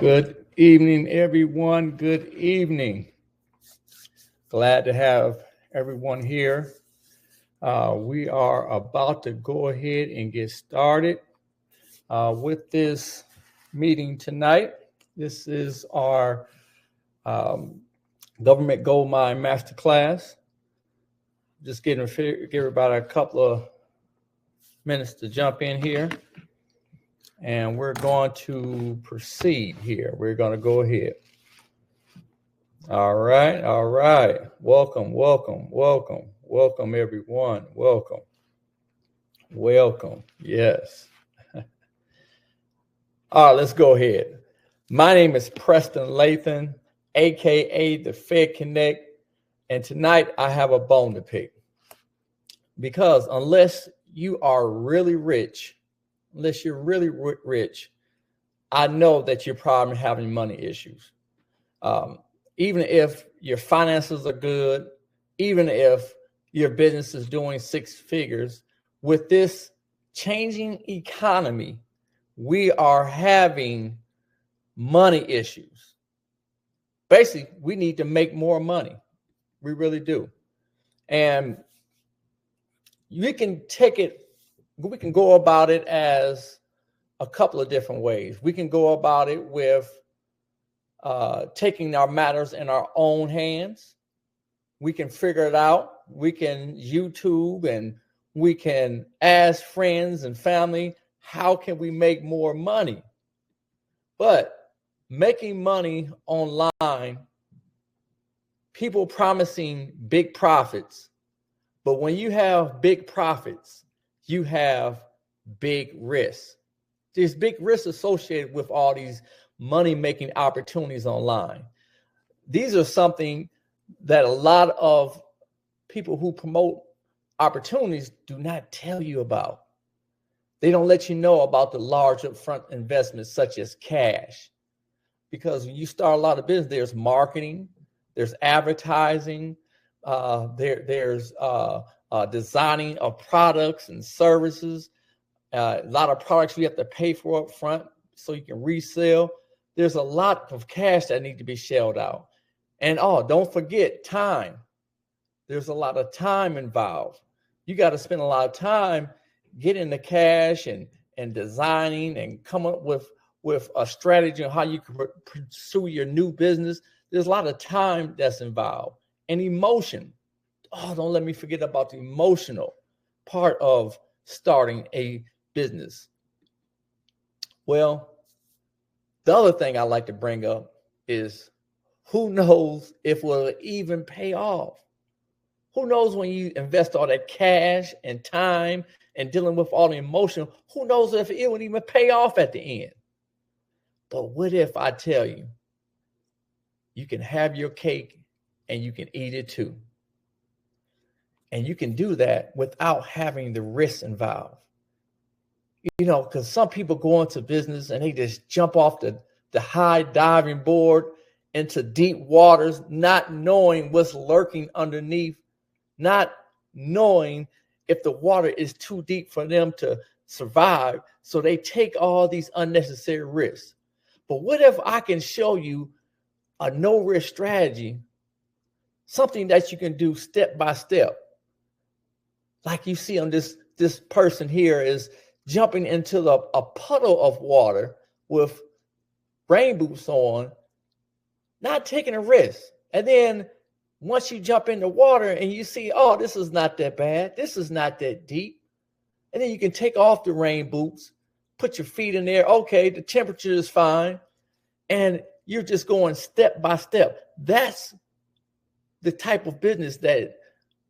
Good evening, everyone. Good evening. Glad to have everyone here. We are about to go ahead and get started with this meeting tonight. This is our Government Gold Mine Masterclass. Just give everybody a couple of minutes to jump in here. And we're going to proceed here. We're going to go ahead. All right. Welcome, everyone. Welcome. Yes. All right, let's go ahead. My name is Preston Lathan, aka the Fed Connect, and tonight I have a bone to pick. Because unless you are really rich, I know that you're probably having money issues. Even if your finances are good, even if your business is doing six figures, with this changing economy, we are having money issues. Basically, we need to make more money. We really do. And we can go about it as a couple of different ways. We can go about it with taking our matters in our own hands. We can figure it out. We can YouTube and we can ask friends and family, how can we make more money? But making money online, people promising big profits. But when you have big profits, you have big risks. There's big risks associated with all these money-making opportunities online. These are something that a lot of people who promote opportunities do not tell you about. They don't let you know about the large upfront investments such as cash. Because when you start a lot of business, there's marketing, there's advertising, there's designing of products and services. A lot of products you have to pay for up front so you can resell. There's a lot of cash that need to be shelled out. And don't forget time. There's a lot of time involved. You got to spend a lot of time getting the cash and designing and come up with a strategy on how you can pursue your new business. There's a lot of time that's involved. And emotion. Don't let me forget about the emotional part of starting a business. Well, the other thing I like to bring up is who knows if it will even pay off? Who knows when you invest all that cash and time and dealing with all the emotion, who knows if it would even pay off at the end? But what if I tell you, you can have your cake and you can eat it too? And you can do that without having the risks involved. Because some people go into business and they just jump off the high diving board into deep waters, not knowing what's lurking underneath, not knowing if the water is too deep for them to survive. So they take all these unnecessary risks. But what if I can show you a no-risk strategy, something that you can do step by step? Like you see on this person here is jumping into a puddle of water with rain boots on, not taking a risk. And then once you jump in the water and you see, this is not that bad, this is not that deep. And then you can take off the rain boots, put your feet in there. Okay, the temperature is fine. And you're just going step by step. That's the type of business that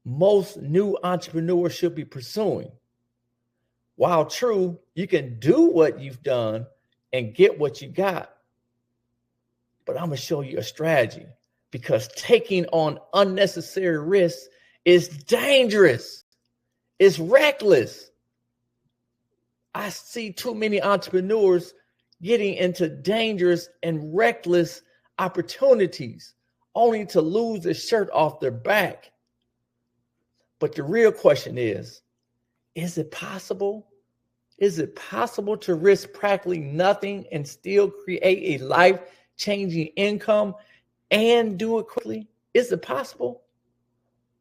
most new entrepreneurs should be pursuing. While true, you can do what you've done and get what you got. But I'm going to show you a strategy, because taking on unnecessary risks is dangerous. It's reckless. I see too many entrepreneurs getting into dangerous and reckless opportunities only to lose the shirt off their back. But the real question is it possible? Is it possible to risk practically nothing and still create a life-changing income and do it quickly? Is it possible?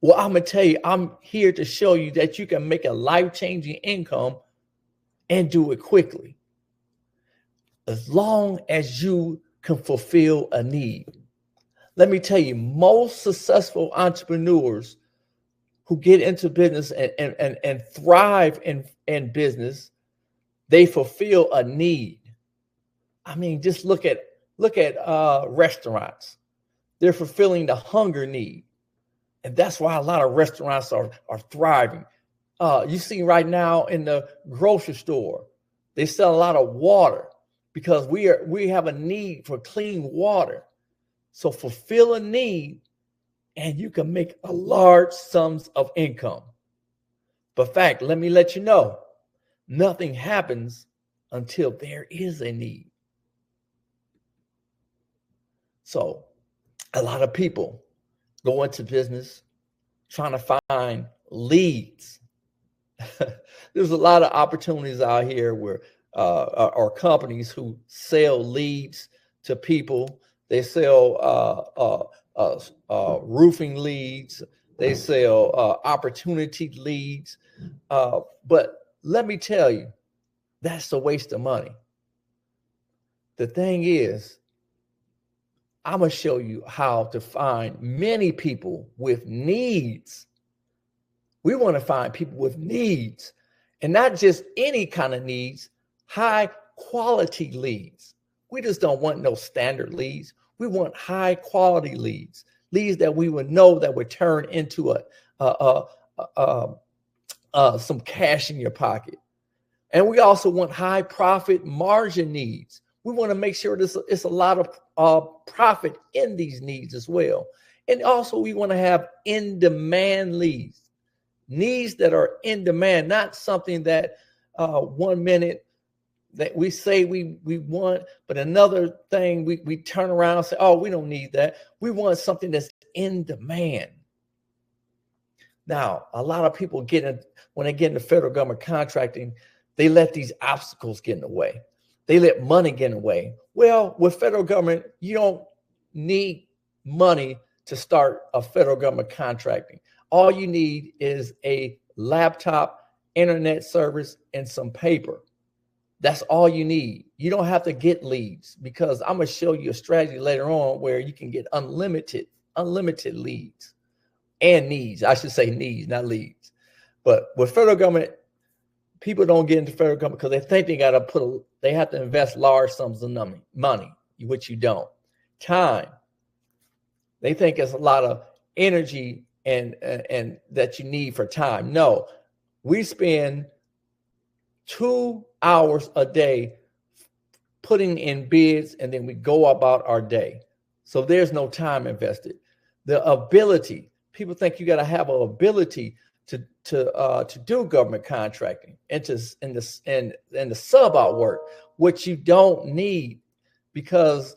Well, I'm going to tell you, I'm here to show you that you can make a life-changing income and do it quickly, as long as you can fulfill a need. Let me tell you, most successful entrepreneurs who get into business and thrive in business, they fulfill a need. I mean, just look at restaurants. They're fulfilling the hunger need. And that's why a lot of restaurants are thriving. You see right now in the grocery store, they sell a lot of water because we have a need for clean water. So fulfill a need and you can make a large sums of income. But in fact, let me let you know, nothing happens until there is a need. So a lot of people go into business trying to find leads. There's a lot of opportunities out here where are companies who sell leads to people. They sell roofing leads. They sell opportunity leads. But let me tell you, that's a waste of money. The thing is, I'm going to show you how to find many people with needs. We want to find people with needs, and not just any kind of needs, high quality leads. We just don't want no standard leads. We want high quality leads that we would know that would turn into some cash in your pocket. And we also want high profit margin needs. We want to make sure it's a lot of profit in these needs as well. And also we want to have in-demand leads that are in demand, not something that 1 minute that we say we want, but another thing we turn around and say, oh, we don't need that. We want something that's in demand. Now, a lot of people when they get into federal government contracting, they let these obstacles get in the way. They let money get in the way. Well, with federal government, you don't need money to start a federal government contracting. All you need is a laptop, internet service, and some paper. That's all you need. You don't have to get leads, because I'm going to show you a strategy later on where you can get unlimited leads and needs. I should say needs, not leads. But with federal government, people don't get into federal government because they think they have to invest large sums of money, which you don't. Time. They think it's a lot of energy and that you need for time. No, we spend 2 hours a day putting in bids, and then we go about our day. So there's no time invested. The ability, people think you got to have an ability to do government contracting and the sub out work, which you don't need, because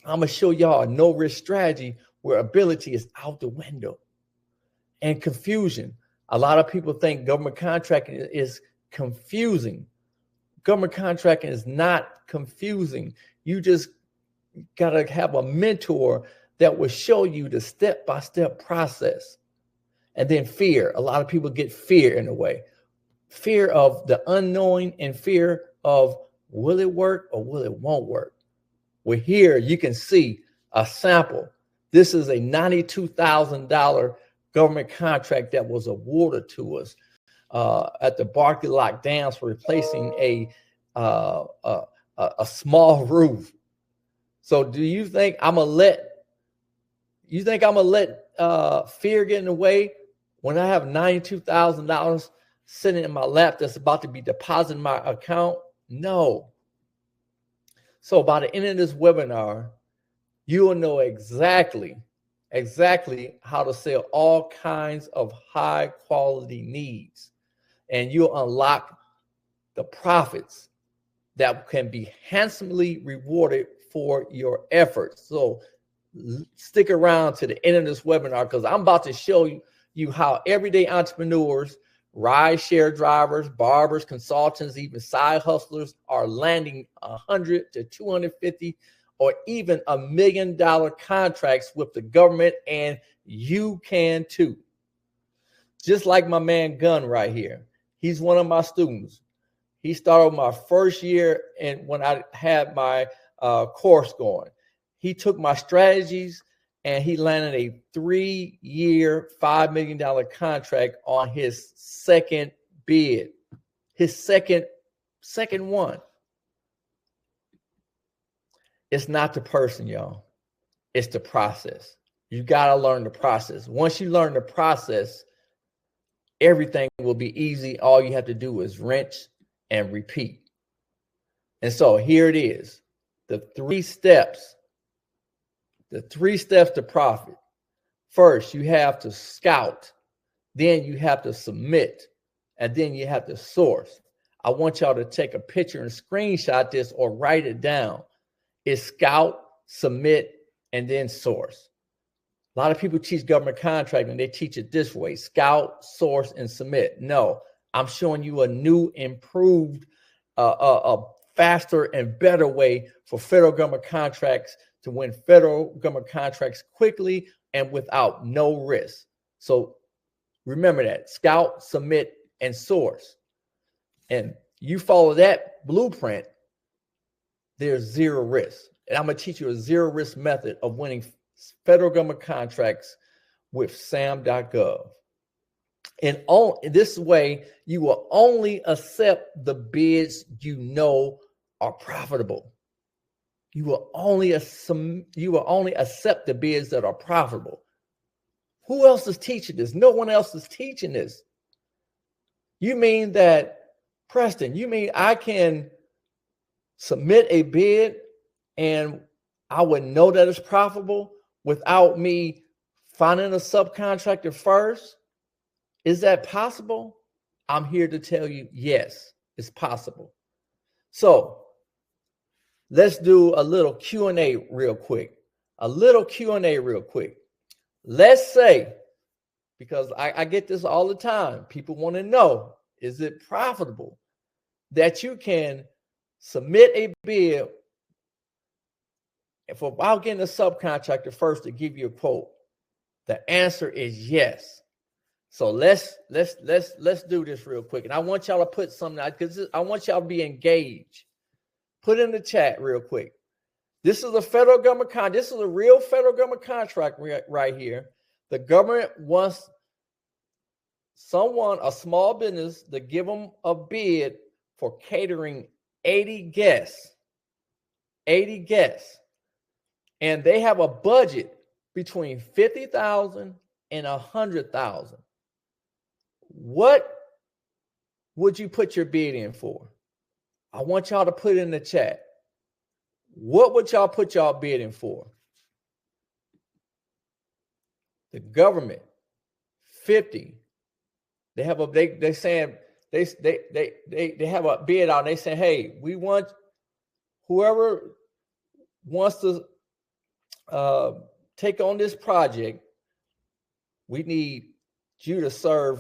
I'm gonna show y'all a no risk strategy where ability is out the window. And confusion. A lot of people think government contracting is confusing. Government contracting is not confusing. You just got to have a mentor that will show you the step-by-step process. And then fear. A lot of people get fear in the way. Fear of the unknowing and fear of, will it work or will it won't work? Well, here you can see a sample. This is a $92,000 government contract that was awarded to us at the Barkley Lock Dams for replacing a small roof. So do you think I'm gonna let fear get in the way when I have $92,000 sitting in my lap that's about to be deposited in my account? No. So by the end of this webinar, you will know exactly how to sell all kinds of high quality needs, and you'll unlock the profits that can be handsomely rewarded for your efforts. So stick around to the end of this webinar, because I'm about to show you how everyday entrepreneurs Ride-share drivers, barbers, consultants, even side hustlers are landing 100 to 250 or even $1 million contracts with the government, and you can too. Just like my man Gunn right here. He's one of my students. He started my first year, and when I had my course going, he took my strategies and he landed a 3-year, $5 million contract on his second bid, his second one. It's not the person, y'all. It's the process. You got to learn the process. Once you learn the process, everything will be easy. All you have to do is rinse and repeat. And so here it is. The 3 steps. The 3 steps to profit. First, you have to scout. Then you have to submit. And then you have to source. I want y'all to take a picture and screenshot this or write it down. It's scout, submit, and then source. A lot of people teach government contracting. They teach it this way: scout, source, and submit. No, I'm showing you a new, improved, a faster and better way for federal government contracts to win federal government contracts quickly and without no risk. So remember that: scout, submit, and source. And you follow that blueprint, there's zero risk. And I'm going to teach you a zero risk method of winning federal government contracts with SAM.gov. And in this way, you will only accept the bids you know are profitable. You will only accept the bids that are profitable. Who else is teaching this? No one else is teaching this. You mean that, Preston, you mean I can submit a bid and I would know that it's profitable without me finding a subcontractor first? Is that possible? I'm here to tell you, yes, it's possible. So let's do a little Q&A real quick. Let's say, because I get this all the time, people want to know, is it profitable that you can submit a bid for without getting a subcontractor first to give you a quote? The answer is yes. So let's do this real quick. And I want y'all to put something out, because I want y'all to be engaged. Put in the chat real quick. This is a federal government contract. This is a real federal government contract right here. The government wants someone, a small business, to give them a bid for catering 80 guests. 80 guests. And they have a budget between $50,000 and $100,000. What would you put your bid in for? I want y'all to put it in the chat. What would y'all put y'all bid in for? The government, 50. They have a they saying they have a bid out. And they say, hey, we want whoever wants to take on this project. We need you to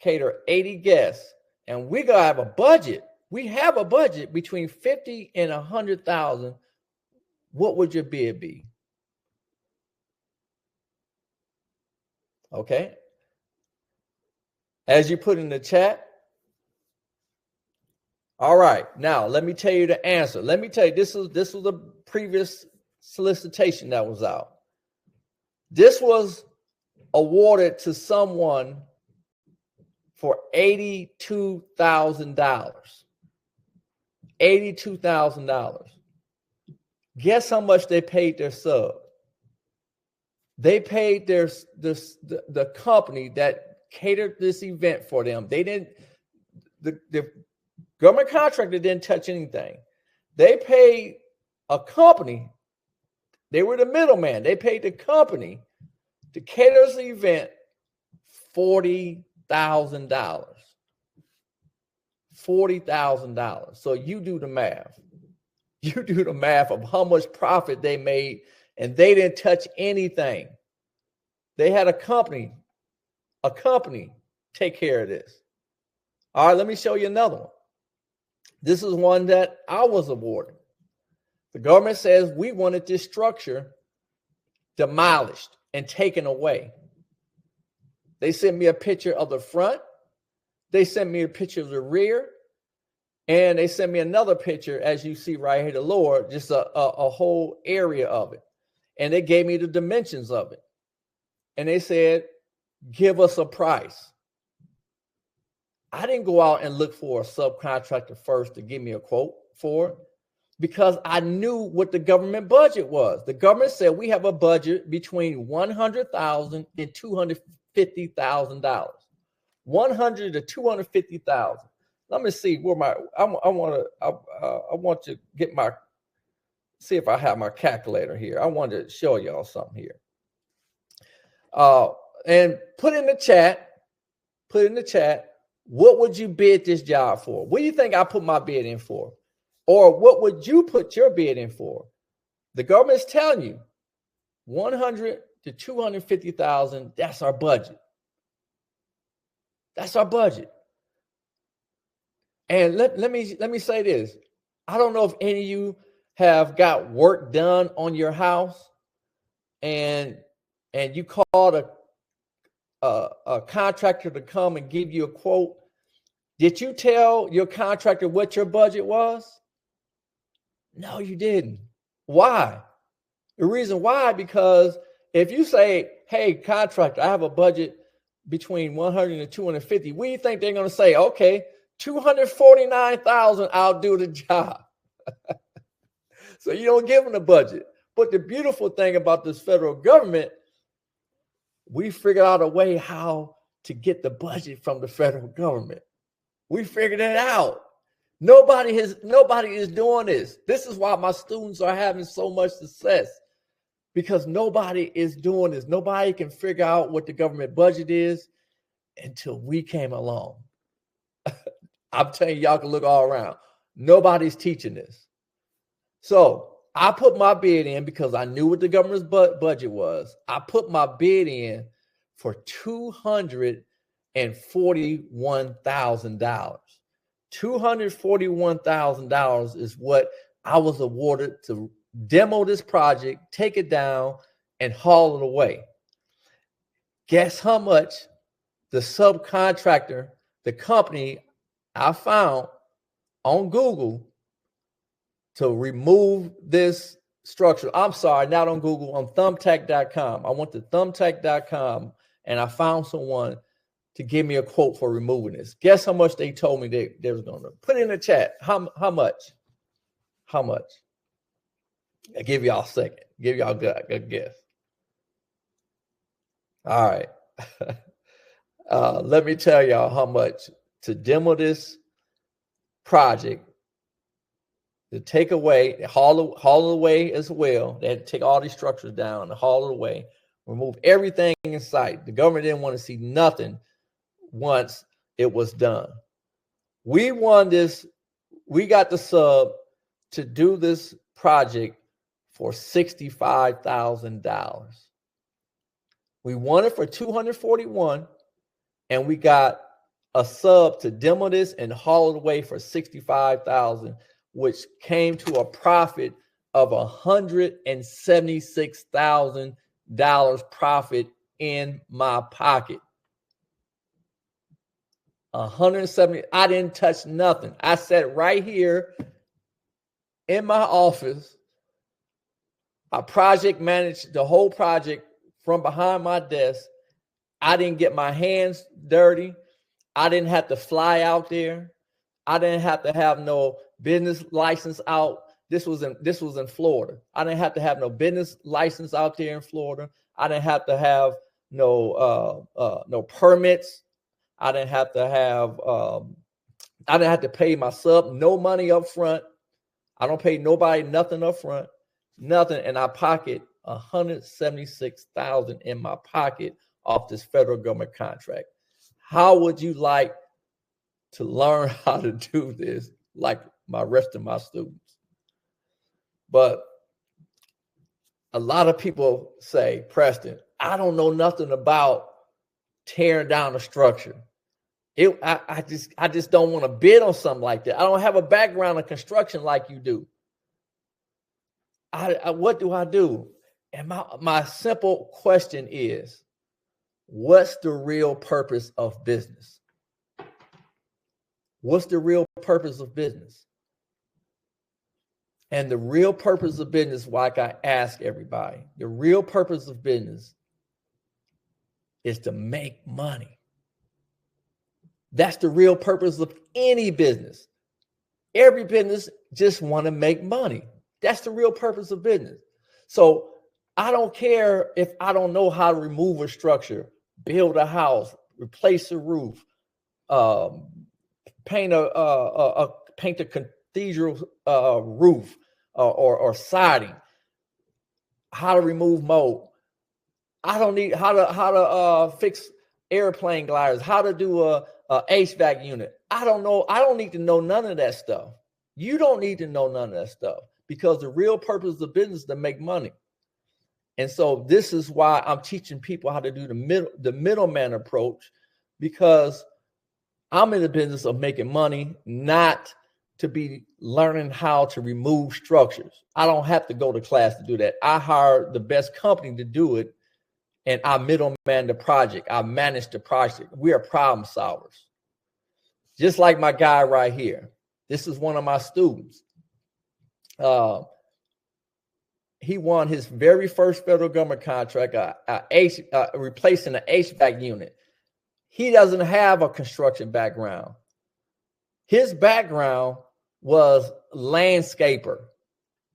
cater 80 guests, and we're gonna have a budget. We have a budget between 50 and 100,000. What would your bid be? Okay. As you put in the chat. All right. Now let me tell you the answer. Let me tell you, this was a previous solicitation that was out. This was awarded to someone for $82,000. $82,000. Guess how much they paid their sub? They paid the company that catered this event for them. They didn't, the government contractor didn't touch anything. They paid a company. They were the middleman. They paid the company to cater this event $40,000. $40,000. So you do the math. You do the math of how much profit they made, and they didn't touch anything. They had a company take care of this. All right, let me show you another one. This is one that I was awarded. The government says we wanted this structure demolished and taken away. They sent me a picture of the front. They sent me a picture of the rear. And they sent me another picture, as you see right here, the lower, just a whole area of it. And they gave me the dimensions of it. And they said, give us a price. I didn't go out and look for a subcontractor first to give me a quote for it, because I knew what the government budget was. The government said we have a budget between $100,000 and $250,000. $100,000 to $250,000. Let me see where I want to get my, see if I have my calculator here. I want to show y'all something here. And put in the chat, what would you bid this job for? What do you think I put my bid in for? Or what would you put your bid in for? The government's telling you $100,000 to $250,000, that's our budget. That's our budget. And let me say this. I don't know if any of you have got work done on your house and you called a contractor to come and give you a quote. Did you tell your contractor what your budget was? No, you didn't. Why? The reason why, because if you say, hey, contractor, I have a budget between 100 and 250, what do you think they're going to say? Okay, 249,000, I'll do the job. So you don't give them the budget. But the beautiful thing about this federal government, we figured out a way how to get the budget from the federal government. We figured it out. Nobody is doing this. This is why my students are having so much success, because nobody is doing this. Nobody can figure out what the government budget is until we came along. I'm telling you, y'all can look all around. Nobody's teaching this. So I put my bid in because I knew what the government's budget was. I put my bid in for $241,000. $241,000 is what I was awarded to demo this project, take it down, and haul it away. Guess how much the subcontractor, the company I found on Google to remove this structure. I'm sorry, not on Google, on thumbtack.com. I went to thumbtack.com and I found someone to give me a quote for removing this. Guess how much they told me they was going to put in the chat. How much? How much? I'll give y'all a second. Give y'all a good guess. All right. Let me tell y'all how much to demo this project, to take away, haul it away as well. They had to take all these structures down and haul it away, remove everything in sight. The government didn't want to see nothing once it was done. We won this. We got the sub to do this project for $65,000. We won it for $241,000, and we got a sub to demo this and haul it away for $65,000, which came to a profit of $176,000 profit in my pocket. 170. I didn't touch nothing. I sat right here in my office. I project managed the whole project from behind my desk. I didn't get my hands dirty. I didn't have to fly out there. I didn't have to have no business license out. This was in Florida. I didn't have to have no business license out there in Florida. I didn't have to have no permits. I didn't have to have I didn't have to pay my sub no money up front. I don't pay nobody nothing up front, nothing, and I pocket $176,000 in my pocket off this federal government contract. How would you like to learn how to do this like my rest of my students? But a lot of people say, Preston, I don't know nothing about tearing down a structure. I just don't want to bid on something like that. I don't have a background in construction like you do. What do I do? And my simple question is, what's the real purpose of business? What's the real purpose of business? And the real purpose of business, like I ask everybody, the real purpose of business is to make money. That's the real purpose of any business. Every business just want to make money. That's the real purpose of business. So I don't care if I don't know how to remove a structure, build a house, replace a roof, paint a cathedral roof or siding, how to remove mold. I don't need how to fix airplane gliders, how to do a HVAC unit. I don't know. I don't need to know none of that stuff. You don't need to know none of that stuff, because the real purpose of business is to make money. And so this is why I'm teaching people how to do the middleman approach, because I'm in the business of making money, not to be learning how to remove structures. I don't have to go to class to do that. I hire the best company to do it, and I middleman the project. I manage the project. We are problem solvers. Just like my guy right here. This is one of my students. He won his very first federal government contract, replacing an HVAC unit. He doesn't have a construction background. His background was landscaper.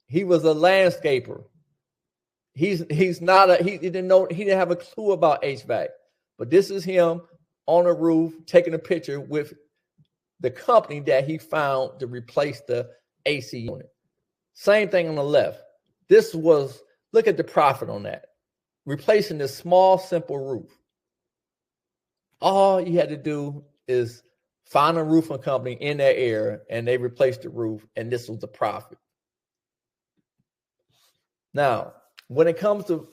He was a landscaper. He didn't have a clue about HVAC. But this is him on a roof taking a picture with the company that he found to replace the AC unit. Same thing on the left. Look at the profit on that. Replacing this small, simple roof. All you had to do is find a roofing company in that area, and they replaced the roof, and this was the profit. Now, when it comes to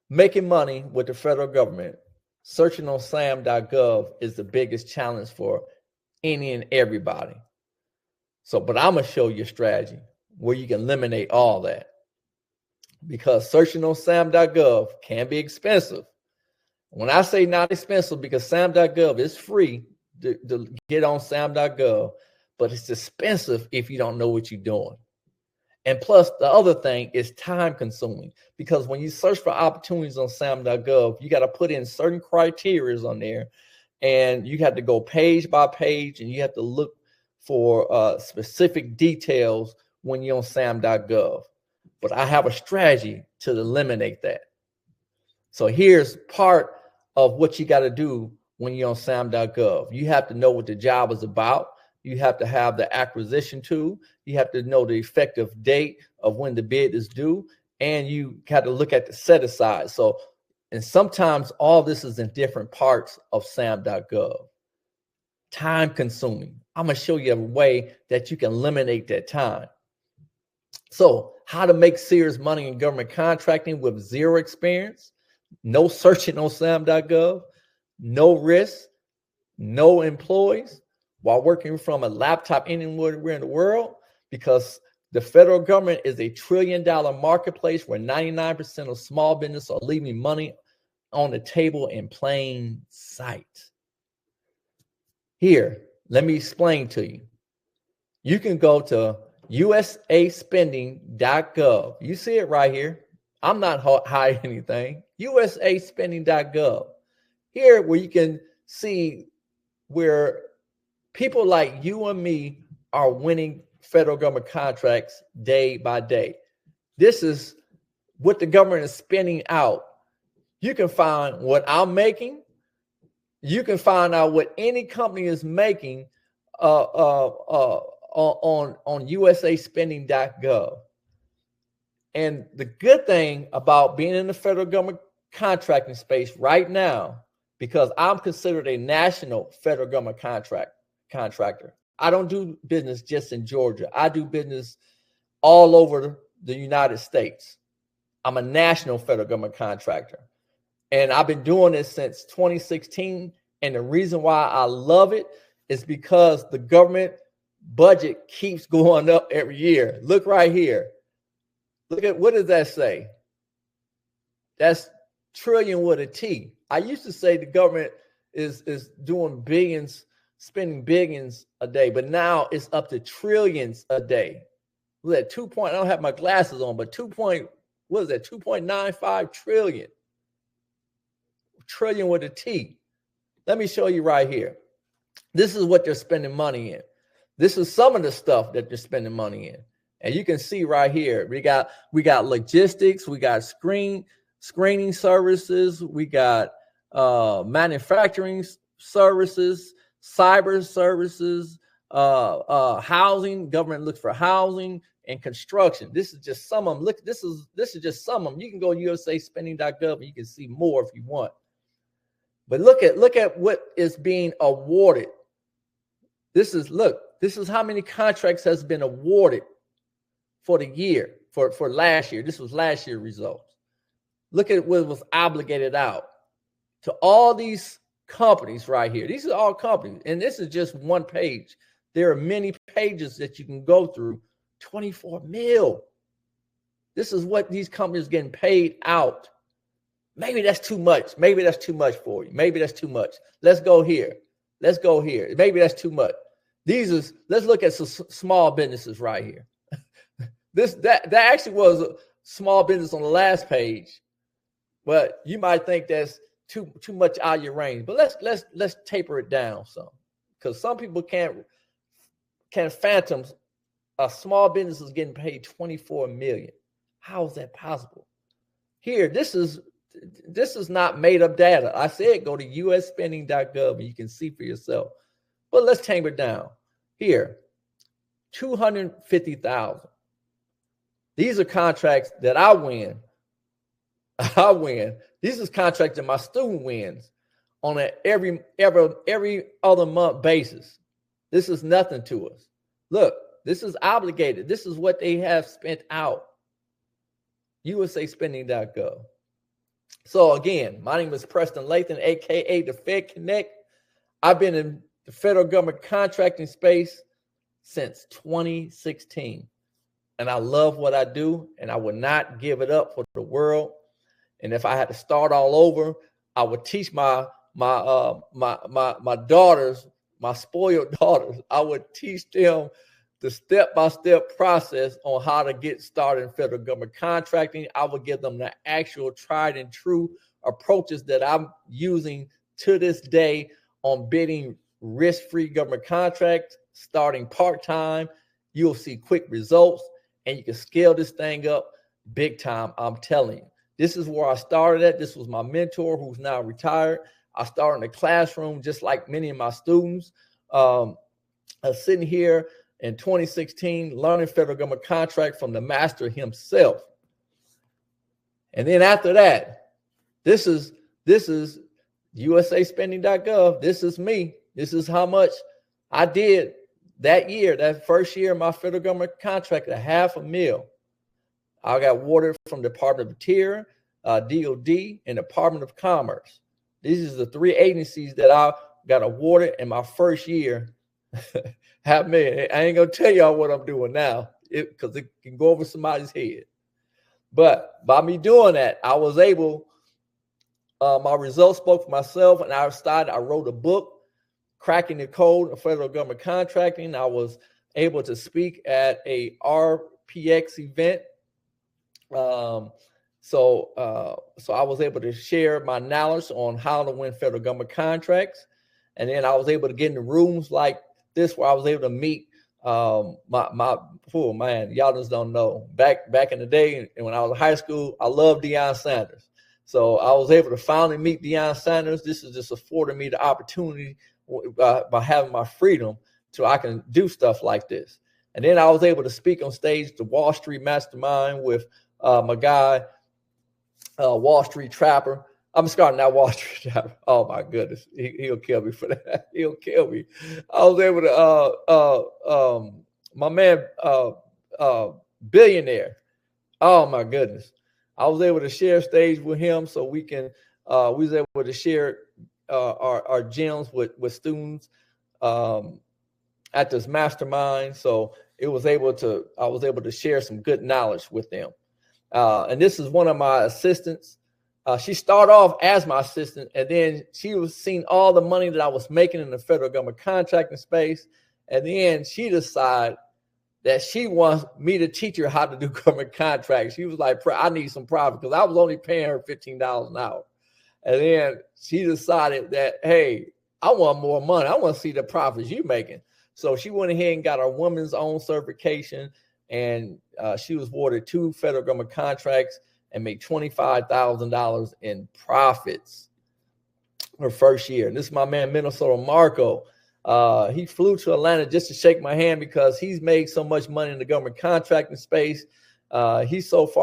making money with the federal government, searching on sam.gov is the biggest challenge for any and everybody. But I'm going to show you a strategy where you can eliminate all that. Because searching on sam.gov can be expensive. When I say not expensive, because sam.gov is free to get on sam.gov, but it's expensive if you don't know what you're doing. And plus, the other thing is time consuming, because when you search for opportunities on sam.gov, you got to put in certain criteria on there, and you have to go page by page, and you have to look for specific details when you're on sam.gov. But I have a strategy to eliminate that. So here's part of what you got to do when you're on sam.gov. You have to know what the job is about. You have to have the acquisition tool. You have to know the effective date of when the bid is due. And you got to look at the set aside. And sometimes all this is in different parts of sam.gov. Time consuming. I'm going to show you a way that you can eliminate that time. So how to make serious money in government contracting with zero experience, no searching on sam.gov, no risk, no employees, while working from a laptop anywhere in the world, because the federal government is a $1 trillion marketplace where 99% of small business are leaving money on the table in plain sight. Here, let me explain to you. You can go to usaspending.gov. You see it right here. I'm not hiding anything. usaspending.gov. Here, where you can see where people like you and me are winning federal government contracts day by day. This is what the government is spending out. You can find what I'm making. You can find out what any company is making on usaspending.gov. And the good thing about being in the federal government contracting space right now, because I'm considered a national federal government contractor. I don't do business just in Georgia. I do business all over the United States. I'm a national federal government contractor. And I've been doing this since 2016. And the reason why I love it It's because the government budget keeps going up every year. Look right here. Look at, what does that say? That's trillion with a T. I used to say the government is doing billions, spending billions a day, but now it's up to trillions a day. Look at 2 point, I don't have my glasses on, but 2.95 trillion. Trillion with a T. Let me show you right here. This is what they're spending money in. This is some of the stuff that they're spending money in. And you can see right here, we got logistics, we got screening services, we got manufacturing services, cyber services, housing. Government looks for housing and construction. This is just some of them. Look, this is just some of them. You can go to usaspending.gov and you can see more if you want. But look at what is being awarded. This is how many contracts has been awarded for the year, for last year. This was last year's results. Look at what was obligated out to all these companies right here. These are all companies, and this is just one page. There are many pages that you can go through. 24 mil. This is what these companies are getting paid out. Maybe that's too much. Maybe that's too much for you. Maybe that's too much. Let's go here. Let's go here. Maybe that's too much. Let's look at some small businesses right here. That actually was a small business on the last page, but you might think that's too much out of your range. But let's taper it down some, because some people can't fathom a small business is getting paid 24 million. How is that possible? Here, this is not made up data. I said go to usaspending.gov and you can see for yourself. But let's taper it down. Here, 250,000. These are contracts that I win. These are contracts that my student wins on an every other month basis. This is nothing to us. Look, this is obligated. This is what they have spent out. usaspending.gov. So again, my name is Preston Lathan, aka the Fed Connect. I've been in the federal government contracting space since 2016. And I love what I do, and I would not give it up for the world. And if I had to start all over, I would teach my daughters, my spoiled daughters, I would teach them the step-by-step process on how to get started in federal government contracting. I would give them the actual tried and true approaches that I'm using to this day on bidding risk-free government contracts, starting part-time. You'll see quick results, and you can scale this thing up big time. I'm telling you. This is where I started at. This was my mentor, who's now retired. I started in the classroom just like many of my students. I was sitting here in 2016, learning federal government contract from the master himself. And then after that, this is usaspending.gov. This is me. This is how much I did that year, that first year of my federal government contract, $500,000. I got awarded from the Department of Interior, DOD, and Department of Commerce. These are the three agencies that I got awarded in my first year. $500,000. I ain't gonna tell y'all what I'm doing now, because it can go over somebody's head. But by me doing that, I was able. My results spoke for myself, and I wrote a book, Cracking the Code of Federal Government Contracting. I was able to speak at a RPX event. So I was able to share my knowledge on how to win federal government contracts. And then I was able to get in the rooms like this, where I was able to meet y'all just don't know. Back in the day, and when I was in high school, I loved Deion Sanders. So I was able to finally meet Deion Sanders. This is just affording me the opportunity by having my freedom, so I can do stuff like this. And then I was able to speak on stage, the Wall Street Mastermind, with my guy, Wall Street Trapper. I'm starting that Wall Street Trapper. Oh my goodness, he'll kill me for that. He'll kill me. I was able to, my man, Billionaire. Oh my goodness, I was able to share stage with him, so we was able to share our gems with students. at this mastermind. So I was able to share some good knowledge with them. And this is one of my assistants. She started off as my assistant, and then she was seeing all the money that I was making in the federal government contracting space. And then she decided that she wants me to teach her how to do government contracts. She was like, I need some profit, because I was only paying her $15 an hour. And then she decided that, hey, I want more money. I want to see the profits you're making. So she went ahead and got her woman's own certification, and she was awarded 2 federal government contracts and made $25,000 in profits her first year. And this is my man, Minnesota Marco. He flew to Atlanta just to shake my hand, because he's made so much money in the government contracting space. He's up to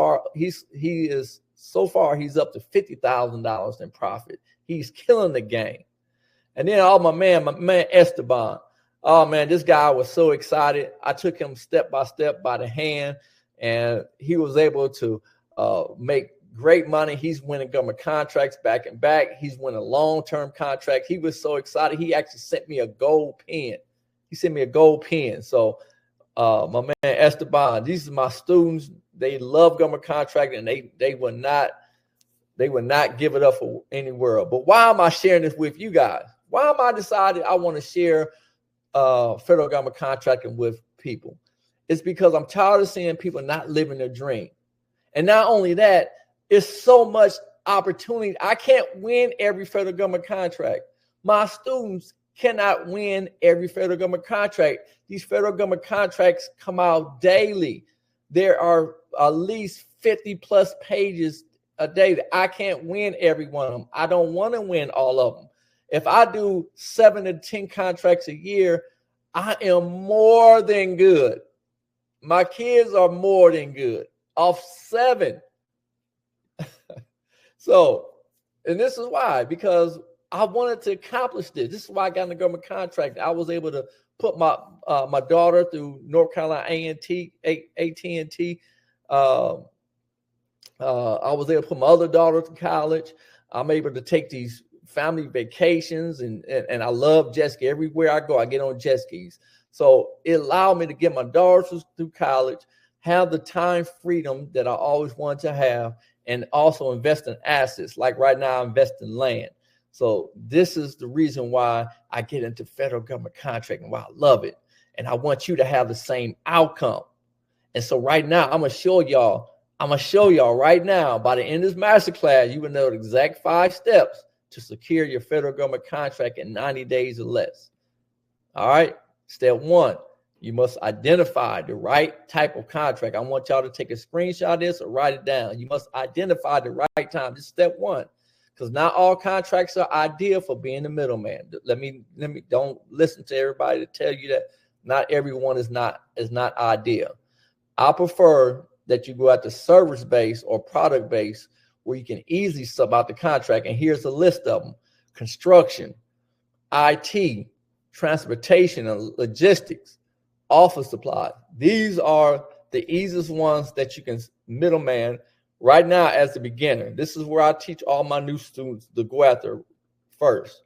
$50,000 in profit. He's killing the game. And then my man Esteban. Oh man, this guy was so excited. I took him step by step by the hand, and he was able to make great money. He's winning government contracts back and back. He's winning long-term contracts. He was so excited. He actually sent me a gold pen. So my man Esteban, these are my students. They love government contracting, and they would not give it up for anywhere. But why am I sharing this with you guys? Why am I decided I want to share federal government contracting with people? It's because I'm tired of seeing people not living their dream. And not only that, it's so much opportunity. I can't win every federal government contract. My students cannot win every federal government contract. These federal government contracts come out daily. There are at least 50 plus pages a day. I can't win every one of them. I don't want to win all of them. If I do 7 to 10 contracts a year, I am more than good. My kids are more than good off 7. So, and this is why, because I wanted to accomplish this. This is why I got in the government contract. I was able to put my daughter through North Carolina AT&T. I was able to put my other daughter to college. I'm able to take these family vacations, and I love jet ski. Everywhere I go, I get on jet skis. So it allowed me to get my daughters through college, have the time freedom that I always wanted to have, and also invest in assets. Like right now, I invest in land. So this is the reason why I get into federal government contracting, why I love it. And I want you to have the same outcome. And so right now, I'm going to show y'all right now, by the end of this masterclass, you will know the exact 5 steps to secure your federal government contract in 90 days or less. All right. Step 1, you must identify the right type of contract. I want y'all to take a screenshot of this or write it down. You must identify the right time. This is step 1, because not all contracts are ideal for being the middleman. Let me don't listen to everybody to tell you that not everyone is not ideal. I prefer that you go at the service base or product base, where you can easily sub out the contract. And here's a list of them: construction, IT, transportation and logistics, office supply. These are the easiest ones that you can middleman right now as a beginner. This is where I teach all my new students to go after first.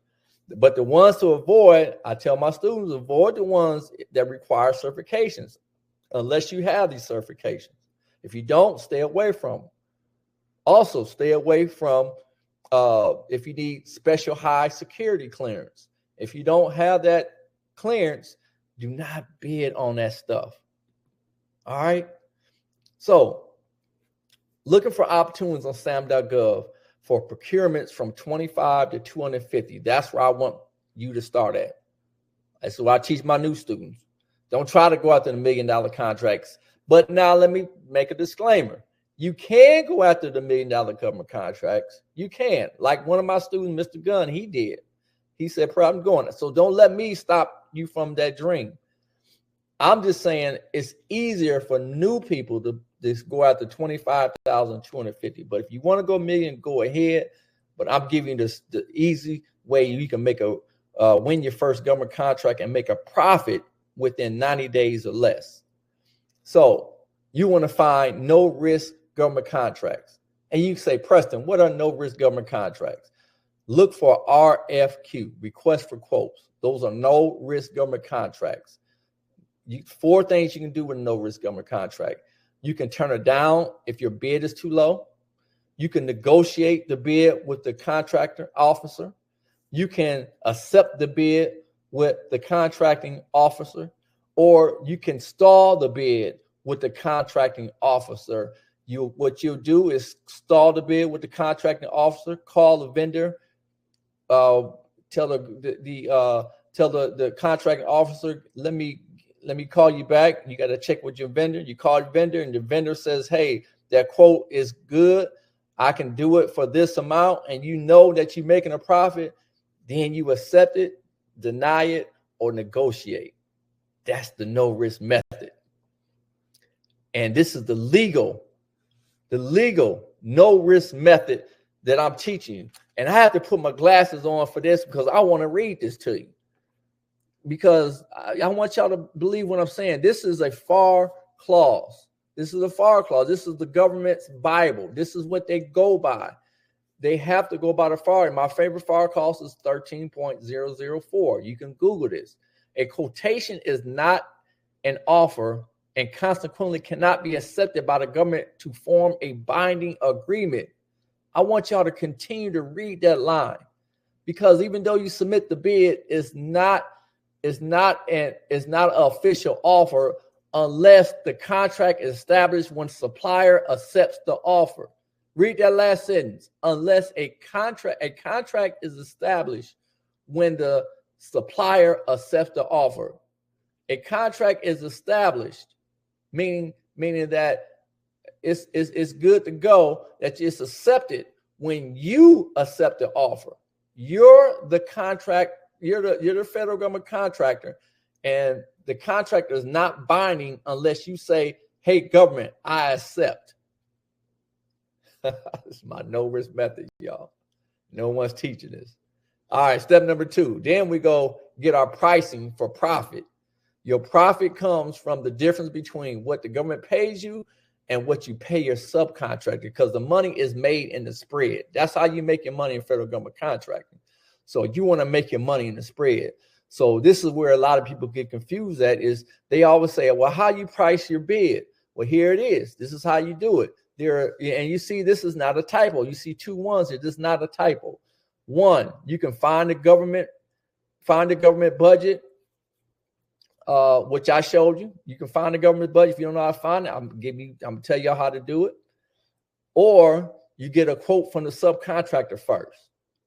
But the ones to avoid, I tell my students, avoid the ones that require certifications, unless you have these certifications. If you don't, stay away from them. Also, stay away from if you need special high security clearance. If you don't have that clearance, do not bid on that stuff. All right. So, looking for opportunities on SAM.gov for procurements from 25 to 250. That's where I want you to start at. That's what I teach my new students. Don't try to go after the $1 million contracts. But now let me make a disclaimer. You can go after the $1 million government contracts. You can. Like one of my students, Mr. Gunn, he did. He said, "I'm going." So don't let me stop you from that dream. I'm just saying it's easier for new people to just go after 25,250. But if you want to go $1 million, go ahead. But I'm giving you the easy way you can make win your first government contract and make a profit within 90 days or less. So you want to find no risk government contracts. And you say, "Preston, what are no risk government contracts?" Look for RFQ, request for quotes. Those are no risk government contracts. 4 things you can do with a no risk government contract. You can turn it down if your bid is too low. You can negotiate the bid with the contractor officer. You can accept the bid with the contracting officer, or you can stall the bid with the contracting officer. What you'll do is stall the bid with the contracting officer, call the vendor, tell the contracting officer, let me call you back. You got to check with your vendor. You call your vendor, and the vendor says, hey, that quote is good. I can do it for this amount, and you know that you're making a profit. Then you accept it, deny it, or negotiate. That's the no risk method. And this is the legal no risk method that I'm teaching you. And I have to put my glasses on for this because I want to read this to you. Because I want y'all to believe what I'm saying. This is a FAR clause. This is a FAR clause. This is the government's Bible. This is what they go by. They have to go by the FAR. My favorite FAR clause is 13.004. You can Google this. A quotation is not an offer and consequently cannot be accepted by the government to form a binding agreement. I want y'all to continue to read that line, because even though you submit the bid, it's not an official offer unless the contract is established when supplier accepts the offer. Read that last sentence. Unless a contract is established when the supplier accepts the offer. A contract is established, meaning that it's good to go, that it's accepted when you accept the offer. You're the federal government contractor, and the contract is not binding unless you say, hey, government, I accept. This is my no risk method, y'all. No one's teaching this. All right, step number 2. Then we go get our pricing for profit. Your profit comes from the difference between what the government pays you and what you pay your subcontractor, because the money is made in the spread. That's how you make your money in federal government contracting. So you want to make your money in the spread. So this is where a lot of people get confused at, is they always say, well, how you price your bid? Well, here it is. This is how you do it. And you see, this is not a typo. You see 2 1s here. This is not a typo. 1, you can find the government budget, which I showed you. You can find the government budget. If you don't know how to find it, I'm gonna tell you how to do it. Or you get a quote from the subcontractor first.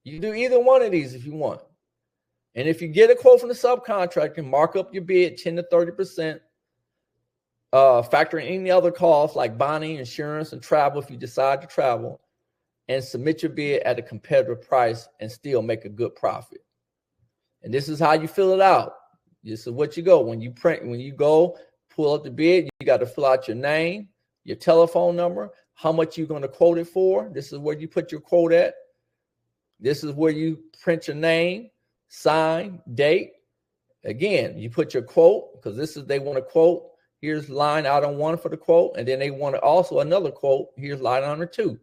You can do either one of these if you want. And if you get a quote from the subcontractor, mark up your bid 10 to 30%. Factor in any other costs like bonding, insurance, and travel if you decide to travel, and submit your bid at a competitive price and still make a good profit. And this is how you fill it out. This is what you go. When you go pull up the bid, you got to fill out your name, your telephone number, how much you're going to quote it for. This is where you put your quote at. This is where you print your name, sign, date. Again, you put your quote, because they want to quote. Here's line item 1 for the quote. And then they want to also another quote. Here's line item 2.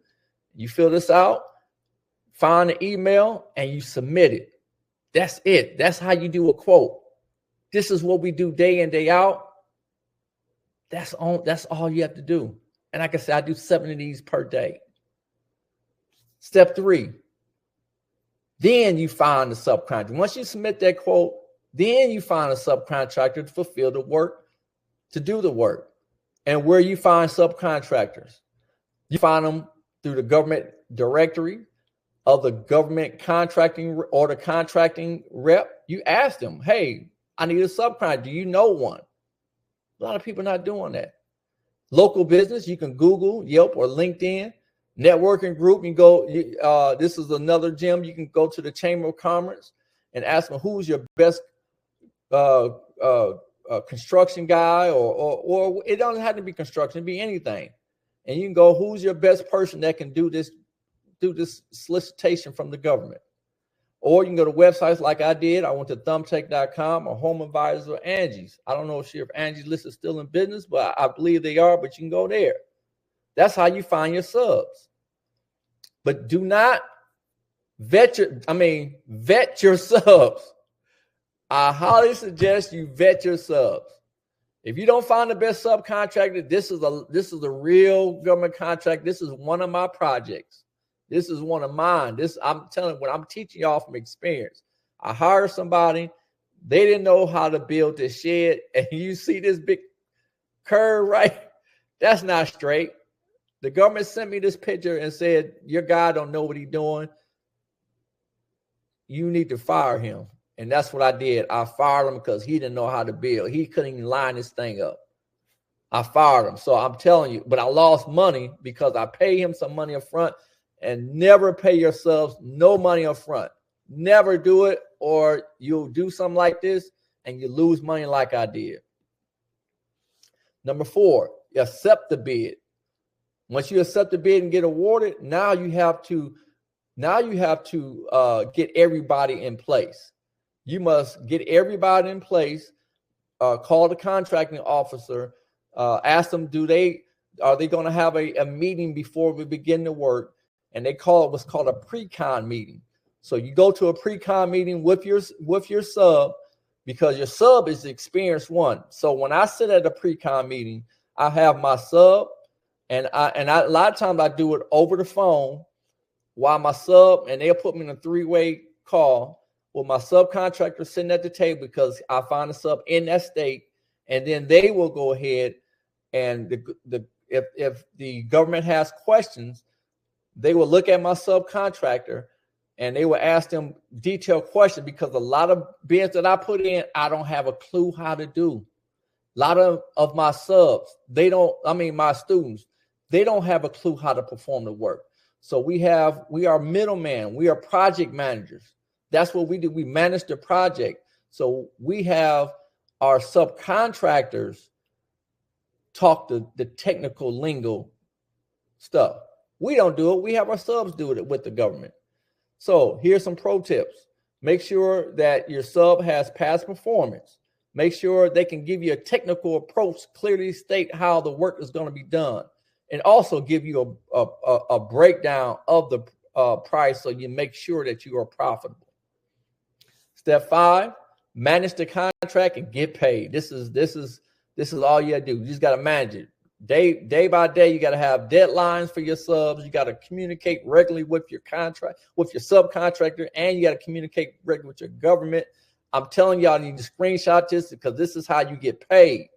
You fill this out, find the email, and you submit it. That's it. That's how you do a quote. This is what we do day in, day out. That's all you have to do. And like I said, I do 7 of these per day. Step 3. Then you find the subcontractor. Once you submit that quote, then you find a subcontractor to fulfill the work, to do the work. And where you find subcontractors, you find them through the government directory of the government contracting or the contracting rep. You ask them, hey, I need a subcontractor. Do you know one? A lot of people are not doing that. Local business, you can Google, Yelp, or LinkedIn. Networking group, you go. This is another gem. You can go to the Chamber of Commerce and ask them who's your best construction guy, or it doesn't have to be construction, it can be anything. And you can go, who's your best person that can do this solicitation from the government? Or you can go to websites like I did. I went to thumbtack.com or Home Advisor or Angie's. I don't know if Angie's List is still in business, but I believe they are, but you can go there. That's how you find your subs. But do not vet your subs. I highly suggest you vet your subs. If you don't find the best subcontractor, this is a real government contract. This is one of my projects. This is one of mine. I'm telling you, what I'm teaching y'all from experience. I hired somebody. They didn't know how to build this shed. And you see this big curve, right? That's not straight. The government sent me this picture and said, your guy don't know what he's doing. You need to fire him. And that's what I did. I fired him because he didn't know how to build. He couldn't even line this thing up. I fired him. So I'm telling you, but I lost money because I paid him some money up front. And never pay your subs no money up front. Never do it, or you'll do something like this and you lose money like I did. Number 4, accept the bid. Once you accept the bid and get awarded, now you have to get everybody in place. You must get everybody in place. Call the contracting officer. Ask them, are they going to have a meeting before we begin the work? And they call it what's called a pre-con meeting. So you go to a pre-con meeting with your sub, because your sub is the experienced one. So when I sit at a pre-con meeting, I have my sub, and a lot of times I do it over the phone while my sub, and they'll put me in a 3-way call with my subcontractor sitting at the table, because I find a sub in that state, and then they will go ahead and if the government has questions, they will look at my subcontractor and they will ask them detailed questions, because a lot of bids that I put in, I don't have a clue how to do. A lot of my subs, my students, they don't have a clue how to perform the work. So we are middlemen. We are project managers. That's what we do. We manage the project. So we have our subcontractors talk the technical lingo stuff. We don't do it. We have our subs do it with the government. So here's some pro tips. Make sure that your sub has past performance. Make sure they can give you a technical approach, clearly state how the work is going to be done, and also give you a breakdown of the price, so you make sure that you are profitable. Step 5, manage the contract and get paid. This is all you got to do. You just got to manage it. Day by day, you got to have deadlines for your subs. You got to communicate regularly with your subcontractor, and you got to communicate regularly with your government. I'm telling y'all, you need to screenshot this, because this is how you get paid.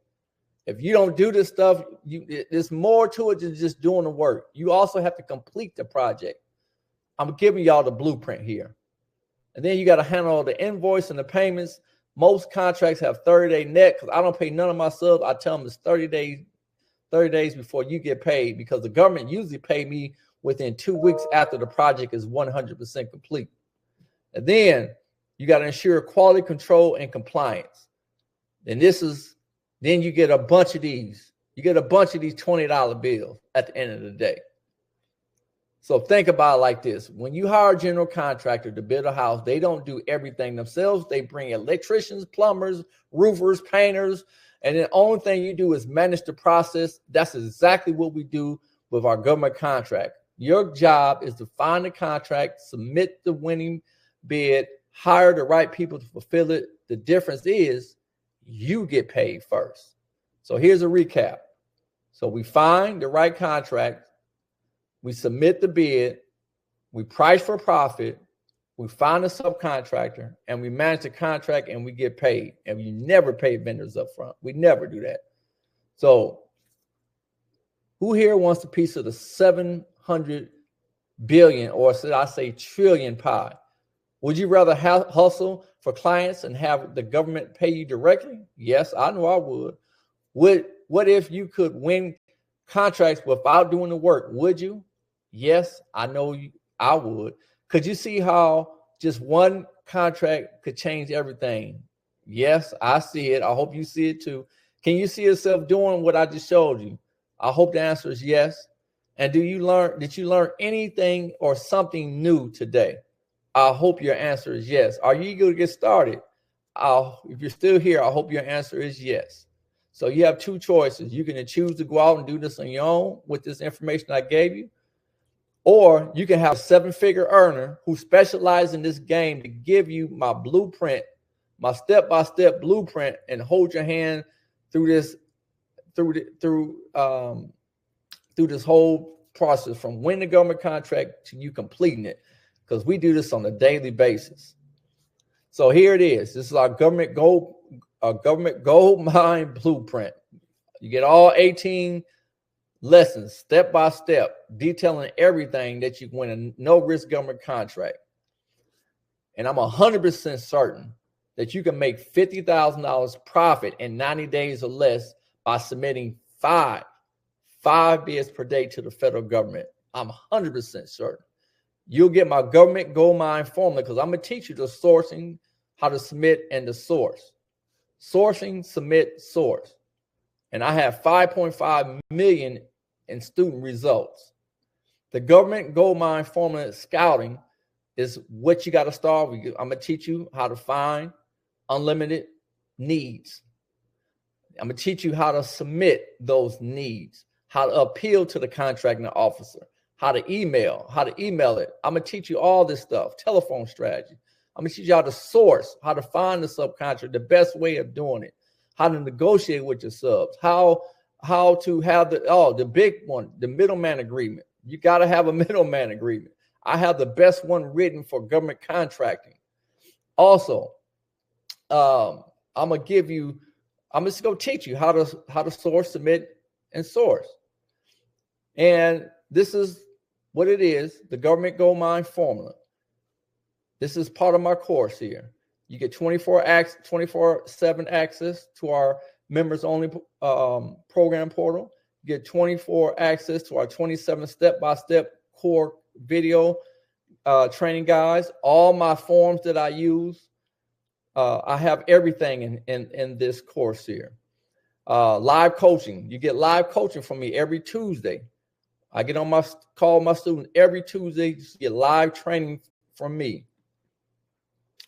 If you don't do this stuff, there's more to it than just doing the work. You also have to complete the project. I'm giving y'all the blueprint here. And then you got to handle all the invoice and the payments. Most contracts have 30-day net, because I don't pay none of my subs. I tell them it's 30 days before you get paid, because the government usually pay me within 2 weeks after the project is 100% complete. And then you got to ensure quality control and compliance. And then you get a bunch of these. You get a bunch of these $20 bills at the end of the day. So think about it like this. When you hire a general contractor to build a house, they don't do everything themselves. They bring electricians, plumbers, roofers, painters, and the only thing you do is manage the process. That's exactly what we do with our government contract. Your job is to find the contract, submit the winning bid, hire the right people to fulfill it. The difference is you get paid first. So here's a recap. So we find the right contract, we submit the bid, we price for profit, we find a subcontractor, and we manage the contract, and we get paid. And we never pay vendors up front. We never do that. So who here wants a piece of the 700 billion, or should I say trillion pie? Would you rather hustle for clients and have the government pay you directly? Yes, I know I would. What if you could win contracts without doing the work? Would you? Yes, I know I would. Could you see how just one contract could change everything? Yes, I see it. I hope you see it too. Can you see yourself doing what I just showed you? I hope the answer is yes. And did you learn anything or something new today? I hope your answer is yes. Are you eager to get started? If you're still here, I hope your answer is yes. So you have 2 choices. You can choose to go out and do this on your own with this information I gave you, or you can have a 7-figure earner who specializes in this game to give you my blueprint my step-by-step blueprint and hold your hand through this, through this whole process from winning the government contract to you completing it, because we do this on a daily basis. So here it is. This is our government gold mine blueprint. You get all 18 lessons step by step, detailing everything that you win a no risk government contract. And I'm 100% certain that you can make $50,000 profit in 90 days or less by submitting five bids per day to the federal government. I'm 100% certain. You'll get my government gold mine formula, because I'm going to teach you the sourcing, how to submit, and the source. Sourcing, submit, source. And I have 5.5 million in student results. The government gold mine formula scouting is what you got to start with. I'm going to teach you how to find unlimited needs. I'm going to teach you how to submit those needs, how to appeal to the contracting officer, how to email it. I'm going to teach you all this stuff, telephone strategy. I'm going to teach you how to source, how to find the subcontractor, the best way of doing it, how to negotiate with your subs, how to have the big one, the middleman agreement. You got to have a middleman agreement. I have the best one written for government contracting. Also, I'm just going to teach you how to source, submit, and source. And this is what it is, the government gold mine formula. This is part of my course here. You get 24/7 access to our members only program portal. You get 24 access to our 27 step-by-step core video training guides. All my forms that I use, I have everything in this course here. Live coaching. You get live coaching from me every Tuesday. I get on call my students every Tuesday to get live training from me.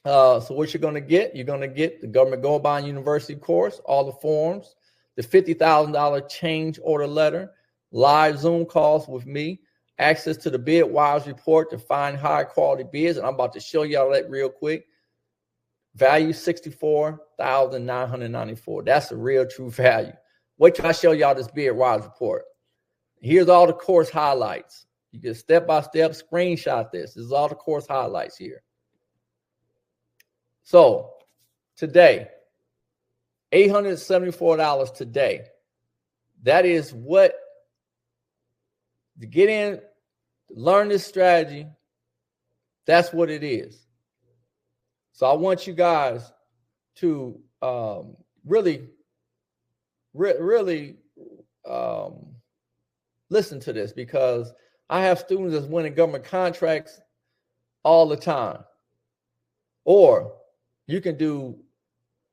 So what you're going to get the Government Gold Bond University course, all the forms, the $50,000 change order letter, live Zoom calls with me, access to the bid wise report to find high quality bids. And I'm about to show y'all that real quick. Value $64,994. That's the real true value. Wait till I show y'all this bid wise report. Here's all the course highlights. You can step-by-step screenshot this. This is all the course highlights here. So today, $874 today. That is what, to get in, learn this strategy, that's what it is. So I want you guys to really listen to this, because I have students that's winning government contracts all the time. Or you can do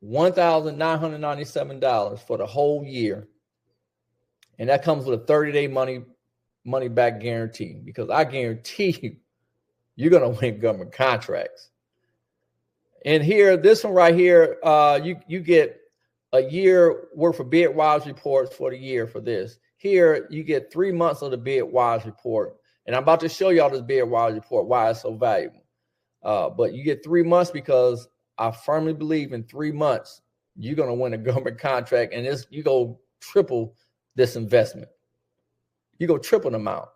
$1,997 for the whole year. And that comes with a 30-day money back guarantee, because I guarantee you, you're going to win government contracts. And here, this one right here, you get a year worth of bid wise reports for the year for this. Here, you get 3 months of the bid wise report. And I'm about to show y'all this bid wise report, why it's so valuable. But you get 3 months, because I firmly believe in 3 months, you're going to win a government contract, and you go triple this investment. You go triple the amount.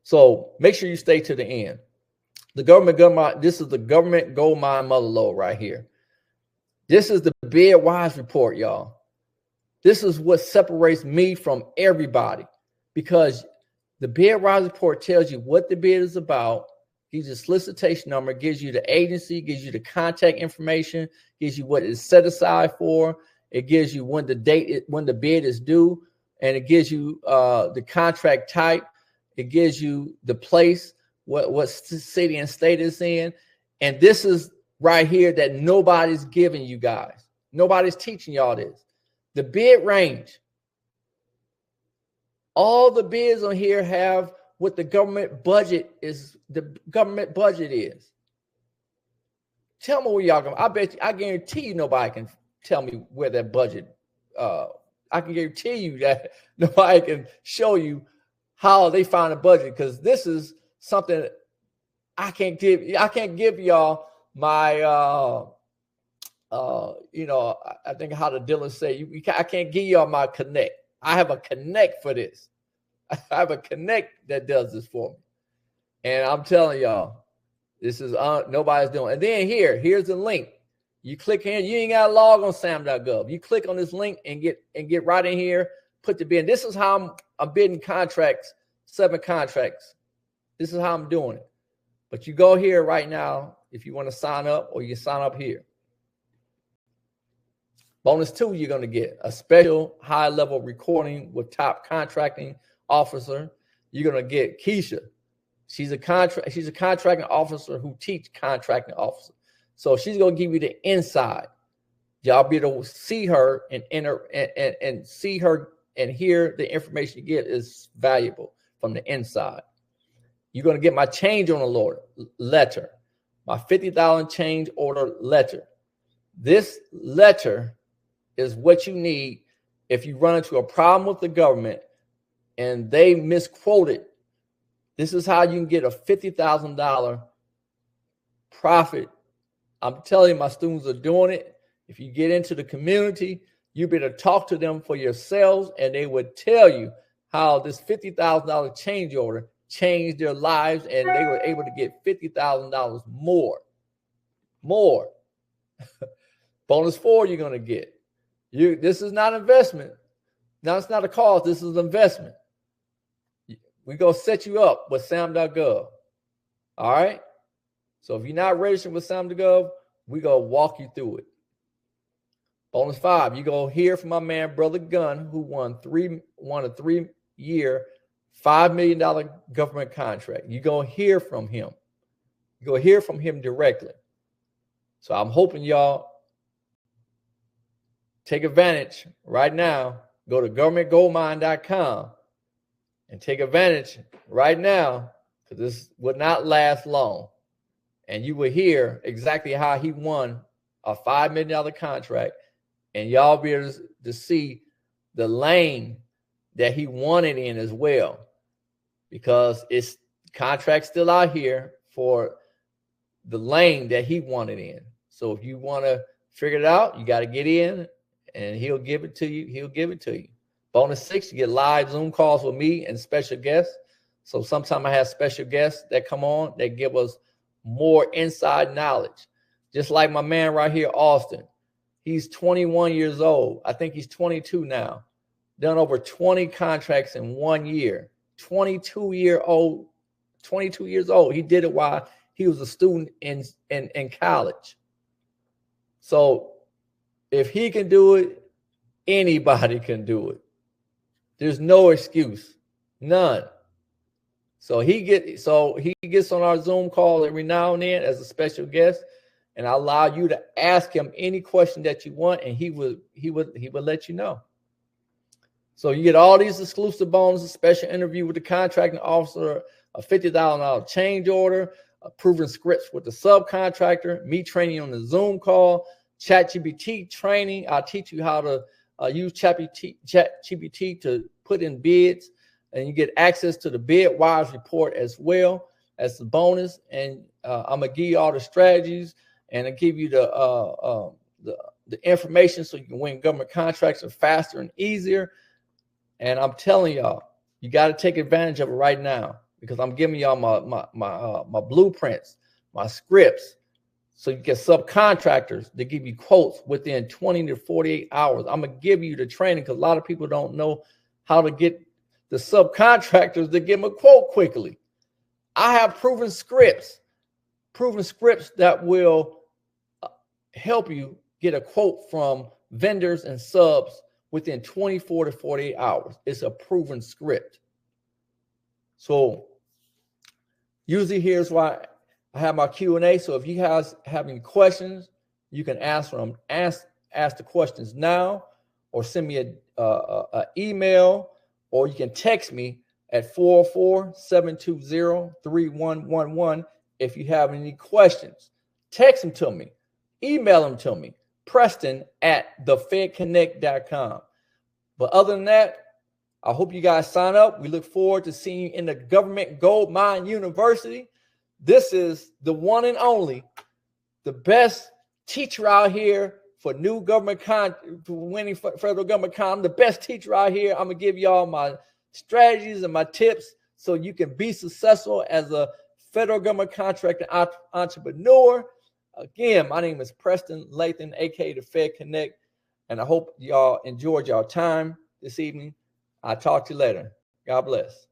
So make sure you stay to the end. This is the government gold mine mother lode right here. This is the bid wise report, y'all. This is what separates me from everybody, because the bid wise report tells you what the bid is about, gives you a solicitation number, gives you the agency, gives you the contact information, gives you what it's set aside for. It gives you when the bid is due, and it gives you the contract type. It gives you the place, what city and state it's in. And this is right here that nobody's giving you guys. Nobody's teaching y'all this. The bid range. All the bids on here have what the government budget is. The government budget is. Tell me where y'all go. I guarantee you nobody can tell me where that budget. I can guarantee you that nobody can show you how they find a budget, because this is something I can't give y'all my I think how the dealers say, I can't give y'all my connect. I have a connect for this. I have a connect that does this for me. And I'm telling y'all, this is nobody's doing. And then here's the link. You click here, you ain't got to log on sam.gov. You click on this link and get right in here, put the bid. This is how I'm bidding contracts, 7 contracts. This is how I'm doing it. But you go here right now if you want to sign up, or you sign up here. Bonus 2, you're going to get a special high-level recording with top contracting officer. You're going to get Keisha. She's a contracting officer who teach contracting officer. So she's going to give you the inside. Y'all be able to see her and see her and hear the information you get is valuable from the inside. You're going to get my change order letter, my $50 change order letter. This letter is what you need if you run into a problem with the government and they misquoted. This is how you can get a $50,000 profit. I'm telling you, my students are doing it. If you get into the community, you better talk to them for yourselves, and they would tell you how this $50,000 change order changed their lives, and they were able to get $50,000 more. Bonus 4 you're going to get. This is not investment. Now, it's not a cost. This is investment. We're going to set you up with sam.gov. All right? So if you're not registered with sam.gov, we're going to walk you through it. Bonus 5, you're going to hear from my man, Brother Gunn, who won a 3-year, $5 million government contract. You're going to hear from him. You're going to hear from him directly. So I'm hoping y'all take advantage right now. Go to governmentgoldmine.com and take advantage right now, because this would not last long. And you will hear exactly how he won a $5 million contract. And y'all be able to see the lane that he won it in as well, because it's contracts still out here for the lane that he won it in. So if you want to figure it out, you got to get in, and he'll give it to you. He'll give it to you. Bonus 6, you get live Zoom calls with me and special guests. So sometimes I have special guests that come on that give us more inside knowledge. Just like my man right here, Austin. He's 21 years old. I think he's 22 now. Done over 20 contracts in 1 year. 22 years old. He did it while he was a student in college. So if he can do it, anybody can do it. There's no excuse. None. So he gets on our Zoom call every now and then as a special guest, and I allow you to ask him any question that you want, and he would let you know. So you get all these exclusive bonuses: special interview with the contracting officer, a $50,000 change order, proven scripts with the subcontractor, me training on the Zoom call, ChatGPT training. I'll teach you how to use ChatGPT to put in bids, and you get access to the bid wires report as well as the bonus. And I'm gonna give you all the strategies, and I give you the information so you can win government contracts faster and easier. And I'm telling y'all, you got to take advantage of it right now, because I'm giving y'all my blueprints, my scripts, so you get subcontractors to give you quotes within 20 to 48 hours. I'm going to give you the training, because a lot of people don't know how to get the subcontractors to give them a quote quickly. I have proven scripts that will help you get a quote from vendors and subs within 24 to 48 hours. It's a proven script. So usually here's why I have my Q&A. So if you guys have any questions, you can ask the questions now, or send me an email, or you can text me at 404-720-3111 if you have any questions. Text them to me. Email them to me. Preston@thefedconnect.com. But other than that, I hope you guys sign up. We look forward to seeing you in the Government Gold Mine University. This is the one and only, the best teacher out here for new government for winning federal government I'm the best teacher out here. I'm gonna give y'all my strategies and my tips so you can be successful as a federal government contractor entrepreneur. Again, my name is Preston Lathan, aka the Fed Connect, and I hope y'all enjoyed y'all time this evening. I'll talk to you later. God bless.